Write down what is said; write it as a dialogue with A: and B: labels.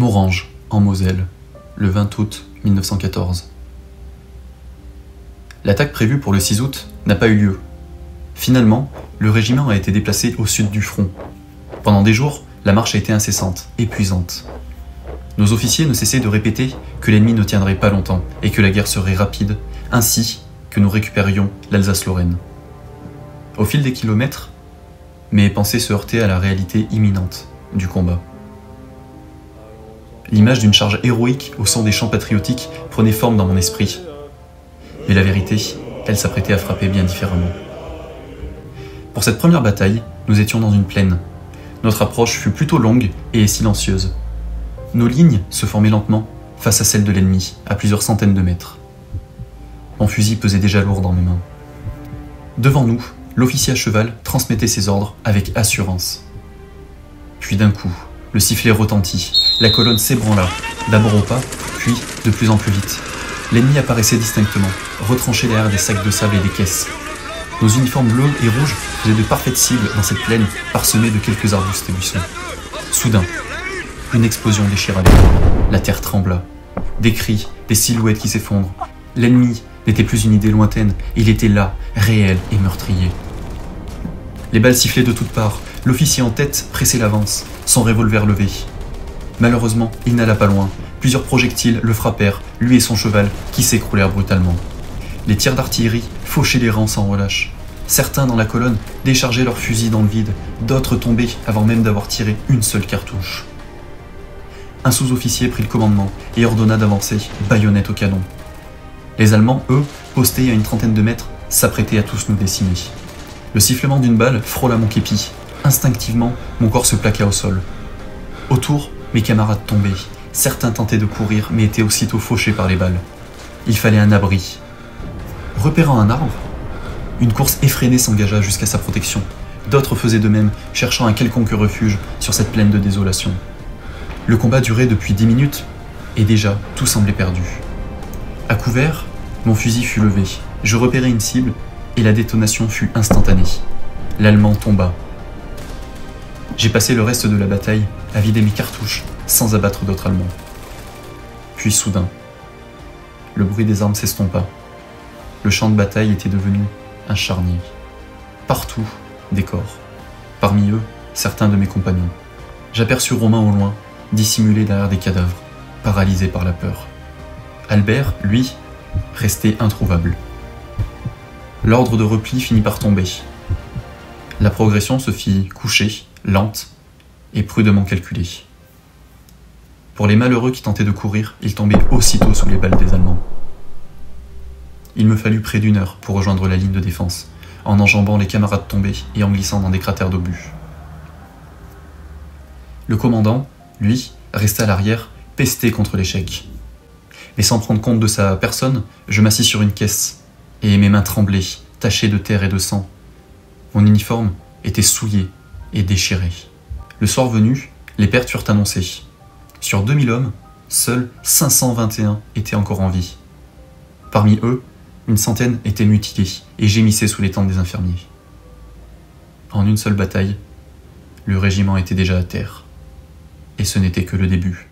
A: Morange, en Moselle, le 20 août 1914. L'attaque prévue pour le 6 août n'a pas eu lieu. Finalement, le régiment a été déplacé au sud du front. Pendant des jours, la marche a été incessante, épuisante. Nos officiers ne cessaient de répéter que l'ennemi ne tiendrait pas longtemps et que la guerre serait rapide, ainsi que nous récupérions l'Alsace-Lorraine. Au fil des kilomètres, mes pensées se heurtaient à la réalité imminente du combat. L'image d'une charge héroïque au sein des champs patriotiques prenait forme dans mon esprit. Mais la vérité, elle s'apprêtait à frapper bien différemment. Pour cette première bataille, nous étions dans une plaine. Notre approche fut plutôt longue et silencieuse. Nos lignes se formaient lentement face à celles de l'ennemi, à plusieurs centaines de mètres. Mon fusil pesait déjà lourd dans mes mains. Devant nous, l'officier à cheval transmettait ses ordres avec assurance. Puis d'un coup, le sifflet retentit, la colonne s'ébranla, d'abord au pas, puis de plus en plus vite. L'ennemi apparaissait distinctement, retranché derrière des sacs de sable et des caisses. Nos uniformes bleus et rouges faisaient de parfaites cibles dans cette plaine parsemée de quelques arbustes et buissons. Soudain, une explosion déchira les toits, la terre trembla. Des cris, des silhouettes qui s'effondrent. L'ennemi n'était plus une idée lointaine, il était là, réel et meurtrier. Les balles sifflaient de toutes parts, l'officier en tête pressait l'avance, son revolver levé. Malheureusement, il n'alla pas loin. Plusieurs projectiles le frappèrent, lui et son cheval, qui s'écroulèrent brutalement. Les tirs d'artillerie fauchaient les rangs sans relâche. Certains dans la colonne déchargeaient leurs fusils dans le vide, d'autres tombaient avant même d'avoir tiré une seule cartouche. Un sous-officier prit le commandement et ordonna d'avancer, baïonnette au canon. Les Allemands, eux, postés à une trentaine de mètres, s'apprêtaient à tous nous décimer. Le sifflement d'une balle frôla mon képi. Instinctivement, mon corps se plaqua au sol. Autour, mes camarades tombaient. Certains tentaient de courir, mais étaient aussitôt fauchés par les balles. Il fallait un abri. Repérant un arbre, une course effrénée s'engagea jusqu'à sa protection. D'autres faisaient de même, cherchant un quelconque refuge sur cette plaine de désolation. Le combat durait depuis 10 minutes, et déjà, tout semblait perdu. À couvert, mon fusil fut levé. Je repérai une cible, et la détonation fut instantanée. L'Allemand tomba. J'ai passé le reste de la bataille à vider mes cartouches sans abattre d'autres Allemands. Puis soudain, le bruit des armes s'estompa. Le champ de bataille était devenu un charnier. Partout, des corps. Parmi eux, certains de mes compagnons. J'aperçus Romain au loin, dissimulé derrière des cadavres, paralysé par la peur. Albert, lui, restait introuvable. L'ordre de repli finit par tomber. La progression se fit coucher, lente et prudemment calculée. Pour les malheureux qui tentaient de courir, ils tombaient aussitôt sous les balles des Allemands. Il me fallut près d'1 heure pour rejoindre la ligne de défense, en enjambant les camarades tombés et en glissant dans des cratères d'obus. Le commandant, lui, resta à l'arrière, pesté contre l'échec. Mais sans prendre compte de sa personne, je m'assis sur une caisse, et mes mains tremblaient, tachées de terre et de sang. Mon uniforme était souillé et déchiré. Le soir venu, les pertes furent annoncées. Sur 2000 hommes, seuls 521 étaient encore en vie. Parmi eux, une centaine étaient mutilés et gémissaient sous les tentes des infirmiers. En une seule bataille, le régiment était déjà à terre. Et ce n'était que le début.